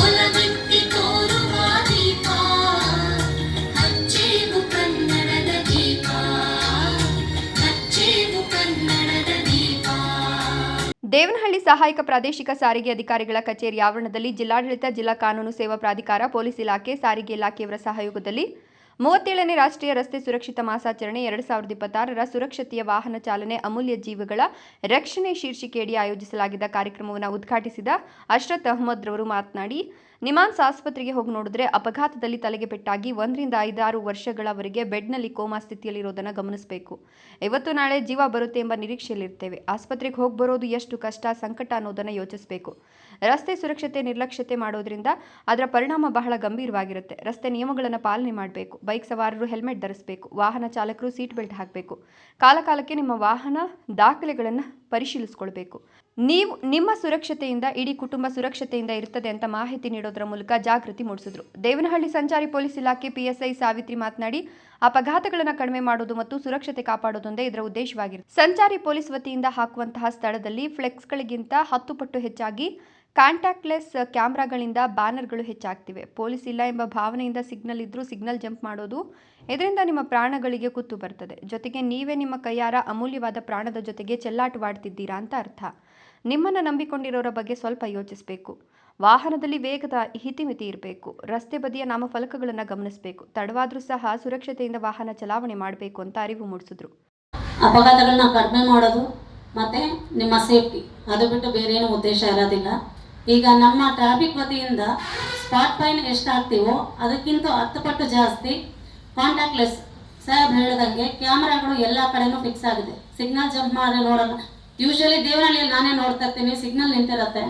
ಒಲವೆತ್ತಿ ತೋರುವ ದೀಪ ಹಚ್ಚೇವು ಕನ್ನಡದ ದೀಪ ಹಚ್ಚೇವು ಕನ್ನಡದ ದೀಪ. ದೇವನಹಳ್ಳಿ ಸಹಾಯಕ ಪ್ರಾದೇಶಿಕ ಸಾರಿಗೆ ಅಧಿಕಾರಿಗಳ ಕಚೇರಿ ಆವರಣದಲ್ಲಿ ಜಿಲ್ಲಾಡಳಿತ, ಜಿಲ್ಲಾ ಕಾನೂನು ಸೇವಾ ಪ್ರಾಧಿಕಾರ, ಪೊಲೀಸ್ ಇಲಾಖೆ, ಸಾರಿಗೆ ಇಲಾಖೆಯವರ ಸಹಯೋಗದಲ್ಲಿ 37ನೇ ರಾಷ್ಟ್ರೀಯ ರಸ್ತೆ ಸುರಕ್ಷಿತ ಮಾಸಾಚರಣೆ 2026ರ ಸುರಕ್ಷತೆಯ ವಾಹನ ಚಾಲನೆ ಅಮೂಲ್ಯ ಜೀವಗಳ ರಕ್ಷಣೆ ಶೀರ್ಷಿಕೆಯಡಿ ಆಯೋಜಿಸಲಾಗಿದ್ದ ಕಾರ್ಯಕ್ರಮವನ್ನು ಉದ್ಘಾಟಿಸಿದ ಅಶ್ರತ್ ಅಹಮದ್ ರವರು ಮಾತನಾಡಿ, ನಿಮಾನ್ಸ್ ಆಸ್ಪತ್ರೆಗೆ ಹೋಗಿ ನೋಡಿದ್ರೆ ಅಪಘಾತದಲ್ಲಿ ತಲೆಗೆ ಪೆಟ್ಟಾಗಿ 1 ರಿಂದ 5-6 ವರ್ಷಗಳವರೆಗೆ ಬೆಡ್ನಲ್ಲಿ ಕೋಮಾ ಸ್ಥಿತಿಯಲ್ಲಿರೋದನ್ನು ಗಮನಿಸಬೇಕು. ಇವತ್ತು ನಾಳೆ ಜೀವ ಬರುತ್ತೆ ಎಂಬ ನಿರೀಕ್ಷೆಯಲ್ಲಿರ್ತೇವೆ. ಆಸ್ಪತ್ರೆಗೆ ಹೋಗಿ ಬರೋದು ಎಷ್ಟು ಕಷ್ಟ, ಸಂಕಟ ಅನ್ನೋದನ್ನು ಯೋಚಿಸಬೇಕು. ರಸ್ತೆ ಸುರಕ್ಷತೆ ನಿರ್ಲಕ್ಷ್ಯತೆ ಮಾಡೋದ್ರಿಂದ ಅದರ ಪರಿಣಾಮ ಬಹಳ ಗಂಭೀರವಾಗಿರುತ್ತೆ. ರಸ್ತೆ ನಿಯಮಗಳನ್ನು ಪಾಲನೆ ಮಾಡಬೇಕು. ಬೈಕ್ ಸವಾರರು ಹೆಲ್ಮೆಟ್ ಧರಿಸಬೇಕು. ವಾಹನ ಚಾಲಕರು ಸೀಟ್ ಬೆಲ್ಟ್ ಹಾಕಬೇಕು. ಕಾಲಕಾಲಕ್ಕೆ ನಿಮ್ಮ ವಾಹನ ದಾಖಲೆಗಳನ್ನು ಪರಿಶೀಲಿಸಿಕೊಳ್ಬೇಕು. ನೀವು ನಿಮ್ಮ ಸುರಕ್ಷತೆಯಿಂದ ಇಡೀ ಕುಟುಂಬ ಸುರಕ್ಷತೆಯಿಂದ ಇರ್ತದೆ ಅಂತ ಮಾಹಿತಿ ನೀಡೋದರ ಮೂಲಕ ಜಾಗೃತಿ ಮೂಡಿಸಿದ್ರು. ದೇವನಹಳ್ಳಿ ಸಂಚಾರಿ ಪೊಲೀಸ್ ಇಲಾಖೆ PSI ಸಾವಿತ್ರಿ ಮಾತನಾಡಿ, ಅಪಘಾತಗಳನ್ನು ಕಡಿಮೆ ಮಾಡೋದು ಮತ್ತು ಸುರಕ್ಷತೆ ಕಾಪಾಡೋದೊಂದೇ ಇದರ ಉದ್ದೇಶವಾಗಿರುತ್ತೆ. ಸಂಚಾರಿ ಪೊಲೀಸ್ ವತಿಯಿಂದ ಹಾಕುವಂತಹ ಸ್ಥಳದಲ್ಲಿ ಫ್ಲೆಕ್ಸ್ಗಳಿಗಿಂತ 10 ಪಟ್ಟು ಹೆಚ್ಚಾಗಿ ಕಾಂಟ್ಯಾಕ್ಟ್ಲೆಸ್ ಕ್ಯಾಮ್ರಾಗಳಿಂದ ಬ್ಯಾನರ್ಗಳು ಹೆಚ್ಚಾಗ್ತಿವೆ. ಪೊಲೀಸ್ ಇಲ್ಲ ಎಂಬ ಭಾವನೆಯಿಂದ ಸಿಗ್ನಲ್ ಇದ್ರೂ ಸಿಗ್ನಲ್ ಜಂಪ್ ಮಾಡೋದು, ಇದರಿಂದ ನಿಮ್ಮ ಪ್ರಾಣಗಳಿಗೆ ಕುತ್ತು ಬರ್ತದೆ. ಜೊತೆಗೆ ನೀವೇ ನಿಮ್ಮ ಕೈಯಾರ ಅಮೂಲ್ಯವಾದ ಪ್ರಾಣದ ಜೊತೆಗೆ ಚೆಲ್ಲಾಟವಾಡ್ತಿದ್ದೀರಾ ಅಂತ ಅರ್ಥ. ನಿಮ್ಮನ್ನು ನಂಬಿಕೊಂಡಿರೋರ ಬಗ್ಗೆ ಸ್ವಲ್ಪ ಯೋಚಿಸಬೇಕು. ವಾಹನದಲ್ಲಿ ವೇಗದ ಹಿತಿಮಿತಿ ಇರಬೇಕು. ರಸ್ತೆ ಬದಿಯ ನಾಮಫಲಕಗಳನ್ನು ಗಮನಿಸಬೇಕು. ತಡವಾದರೂ ಸಹ ಸುರಕ್ಷತೆಯಿಂದ ವಾಹನ ಚಲಾವಣೆ ಮಾಡಬೇಕು ಅಂತ ಅರಿವು ಮೂಡಿಸಿದ್ರು. ಅಪಘಾತಗಳನ್ನ ಕಡಿಮೆ ಮಾಡೋದು ಮತ್ತು ನಿಮ್ಮ ಸೇಫ್ಟಿ, ಅದು ಬಿಟ್ಟು ಬೇರೆ ಏನು ಉದ್ದೇಶ ಇರೋದಿಲ್ಲ. ಈಗ ನಮ್ಮ ಟ್ರಾಫಿಕ್ ವತಿಯಿಂದ ಸ್ಪಾಟ್ ಫೈನ್ ಎಷ್ಟು ಹಾಕ್ತೀವೋ ಅದಕ್ಕಿಂತ 10 ಪಟ್ಟು ಜಾಸ್ತಿ ಕಾಂಟ್ಯಾಕ್ಟ್ಲೆಸ್ ಸಾಹೇಬ್ ಹೇಳಿದಂಗೆ ಕ್ಯಾಮ್ರಾಗಳು ಎಲ್ಲ ಕಡೆನೂ ಫಿಕ್ಸ್ ಆಗಿದೆ. ಸಿಗ್ನಲ್ ಜಂಪ್ ಮಾಡಿ ನೋಡೋಣ. ಯೂಶಲಿ ದೇವನಹಳ್ಳಿಯಲ್ಲಿ ನಾನೇ ನೋಡ್ತಾ ಇರ್ತೀನಿ, ಸಿಗ್ನಲ್ ನಿಂತಿರುತ್ತೆ,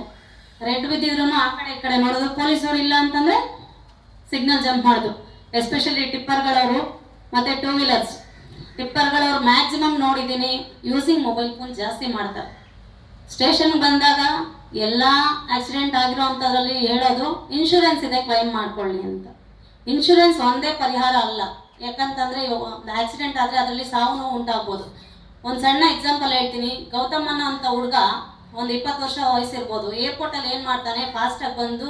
ರೆಡ್ ಬಿದ್ದಿದ್ರು ಆ ಕಡೆ ಈ ಕಡೆ ನೋಡೋದು, ಪೊಲೀಸರು ಇಲ್ಲ ಅಂತಂದರೆ ಸಿಗ್ನಲ್ ಜಂಪ್ ಮಾಡೋದು. ಎಸ್ಪೆಷಲಿ ಟಿಪ್ಪರ್ಗಳವರು ಮತ್ತು 2 ವೀಲರ್ಸ್ ಟಿಪ್ಪರ್ಗಳವ್ರು ಮ್ಯಾಕ್ಸಿಮಮ್ ನೋಡಿದ್ದೀನಿ ಯೂಸಿಂಗ್ ಮೊಬೈಲ್ ಫೋನ್ ಜಾಸ್ತಿ ಮಾಡ್ತಾರೆ. ಸ್ಟೇಷನ್ಗೆ ಬಂದಾಗ ಎಲ್ಲ ಆಕ್ಸಿಡೆಂಟ್ ಆಗಿರೋ ಅಂಥದ್ರಲ್ಲಿ ಹೇಳೋದು ಇನ್ಶೂರೆನ್ಸ್ ಇದೆ, ಕ್ಲೈಮ್ ಮಾಡ್ಕೊಳ್ಳಿ ಅಂತ. ಇನ್ಶೂರೆನ್ಸ್ ಒಂದೇ ಪರಿಹಾರ ಅಲ್ಲ. ಯಾಕಂತಂದರೆ ಒಂದು ಆಕ್ಸಿಡೆಂಟ್ ಆದರೆ ಅದರಲ್ಲಿ ಸಾವು ನೋವು ಉಂಟಾಗ್ಬೋದು. ಒಂದು ಸಣ್ಣ ಎಕ್ಸಾಂಪಲ್ ಹೇಳ್ತೀನಿ. ಗೌತಮನ ಅಂತ ಹುಡುಗ ಒಂದು 20 ವರ್ಷ ವಯಸ್ಸಿರ್ಬೋದು. ಏರ್ಪೋರ್ಟಲ್ಲಿ ಏನು ಮಾಡ್ತಾನೆ, ಫಾಸ್ಟಾಗಿ ಬಂದು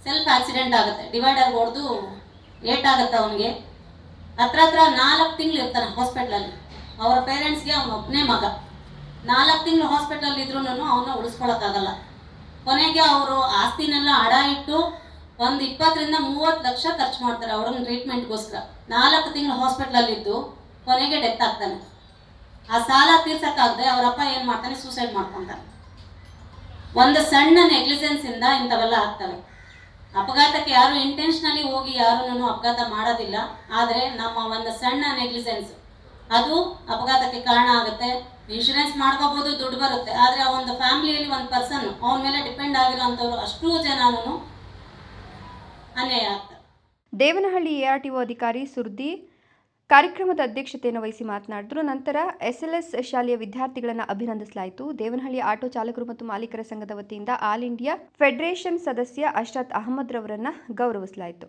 ಸೆಲ್ಫ್ ಆಕ್ಸಿಡೆಂಟ್ ಆಗುತ್ತೆ, ಡಿವೈಡರ್ ಹೊಡೆದು ಏಟಾಗುತ್ತೆ. ಅವನಿಗೆ ಹತ್ರ 4 ತಿಂಗಳು ಇರ್ತಾನೆ ಹಾಸ್ಪಿಟ್ಲಲ್ಲಿ. ಅವರ ಪೇರೆಂಟ್ಸ್ಗೆ ಅವನೊಬ್ಬನೇ ಮಗ. 4 ತಿಂಗಳು ಹಾಸ್ಪಿಟ್ಲಲ್ಲಿ ಇದ್ರೂ ಅವನ್ನ ಉಳಿಸ್ಕೊಳಕ್ಕಾಗಲ್ಲ. ಕೊನೆಗೆ ಅವರು ಆಸ್ತಿನೆಲ್ಲ ಅಡ ಇಟ್ಟು ಒಂದು 20 ರಿಂದ 30 ಲಕ್ಷ ಖರ್ಚು ಮಾಡ್ತಾರೆ ಅವ್ರನ್ನ ಟ್ರೀಟ್ಮೆಂಟ್ಗೋಸ್ಕರ. 4 ತಿಂಗಳು ಹಾಸ್ಪಿಟ್ಲಲ್ಲಿದ್ದು ಕೊನೆಗೆ ಡೆತ್ ಆಗ್ತಾನೆ. ಆ ಸಾಲ ತೀರ್ಸಕ್ಕಾಗದೆ ಅವರಪ್ಪ ಏನು ಮಾಡ್ತಾನೆ, ಸೂಸೈಡ್ ಮಾಡ್ಕೊತಾನೆ. ಒಂದು ಸಣ್ಣ ನೆಗ್ಲಿಜೆನ್ಸಿಂದ ಇಂಥವೆಲ್ಲ ಆಗ್ತವೆ. ಅಪಘಾತಕ್ಕೆ ಯಾರು ಇಂಟೆನ್ಷನಲಿ ಹೋಗಿ ಯಾರೂ ಅಪಘಾತ ಮಾಡೋದಿಲ್ಲ. ಆದರೆ ನಮ್ಮ ಒಂದು ಸಣ್ಣ ನೆಗ್ಲಿಜೆನ್ಸ್ ಅದು ಅಪಘಾತಕ್ಕೆ ಕಾರಣ ಆಗುತ್ತೆ. ಇನ್ಶೂರೆನ್ಸ್ ಮಾಡ್ಕೋಬೋದು, ದುಡ್ಡು ಬರುತ್ತೆ. ಆದರೆ ಆ ಒಂದು ಫ್ಯಾಮಿಲಿಯಲ್ಲಿ ಒಂದು ಪರ್ಸನ್ ಅವನ ಮೇಲೆ ಡಿಪೆಂಡ್ ಆಗಿರೋಂಥವ್ರು ಅಷ್ಟೂ ಜನನೂ ಅನ್ಯಾಯ ಆಗ್ತಾರೆ. ದೇವನಹಳ್ಳಿ ARTO ಅಧಿಕಾರಿ ಸುರ್ದಿ ಕಾರ್ಯಕ್ರಮದ ಅಧ್ಯಕ್ಷತೆಯನ್ನು ವಹಿಸಿ ಮಾತನಾಡಿದರು. ನಂತರ SLS ಶಾಲೆಯ ವಿದ್ಯಾರ್ಥಿಗಳನ್ನು ಅಭಿನಂದಿಸಲಾಯಿತು. ದೇವನಹಳ್ಳಿ ಆಟೋ ಚಾಲಕರು ಮತ್ತು ಮಾಲೀಕರ ಸಂಘದ ವತಿಯಿಂದ ಆಲ್ ಇಂಡಿಯಾ ಫೆಡರೇಷನ್ ಸದಸ್ಯ ಅಶ್ರತ್ ಅಹಮದ್ ರವರನ್ನು ಗೌರವಿಸಲಾಯಿತು.